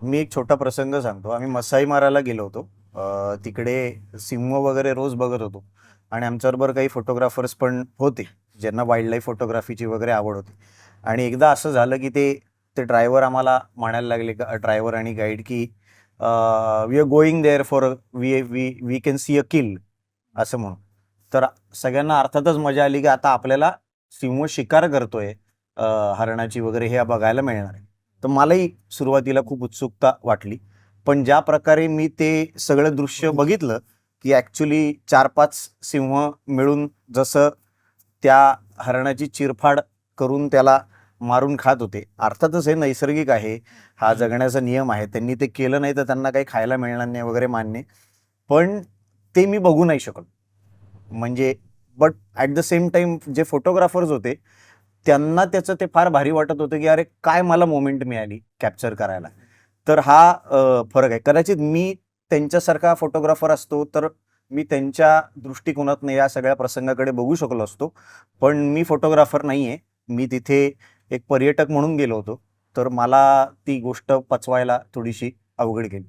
मी एक छोटा प्रसंग सांगतो. आम्ही मसाई मारायला गेलो होतो. तिकडे सिंह वगैरे रोज बघत होतो आणि आमच्याबरोबर काही फोटोग्राफर्स पण होते, ज्यांना वाईल्ड लाईफ फोटोग्राफीची वगैरे आवड होती. आणि एकदा असं झालं की ते ते ड्रायव्हर आम्हाला म्हणायला लागले, ड्रायव्हर आणि गाईड, की we are going there for we we we can see a kill, असं म्हणून. तर सगळ्यांना अर्थातच मजा आली की आता आपल्याला सिंह शिकार करतोय हरणाची वगैरे हे बघायला मिळणार आहे. तर मलाही सुरुवातीला खूप उत्सुकता वाटली. पण ज्या प्रकारे मी ते सगळं दृश्य बघितलं, की ॲक्च्युली 4-5 सिंह मिळून जसं त्या हरणाची चिरफाड करून त्याला मारून खात होते. अर्थातच हे नैसर्गिक आहे, हा जगण्याचा नियम आहे. त्यांनी ते केलं नाही तर त्यांना काही खायला मिळणार नाही वगैरे मान्य. पण ते मी बघू नाही शकलो. म्हणजे but at the same time जे फोटोग्राफर्स होते, त्यांना त्याचं ते फार भारी वाटत होतं, की अरे काय मला मोमेंट मिळाली कॅप्चर करायला. तर हा फरक आहे. कदाचित मी त्यांच्यासारखा फोटोग्राफर असतो, तर मी त्यांच्या दृष्टिकोनातनं या सगळ्या प्रसंगाकडे बघू शकलो असतो. पण मी फोटोग्राफर नाहीये. मी तिथे एक पर्यटक म्हणून गेलो होतो. तर मला ती गोष्ट पचवायला थोडीशी अवघड गेली.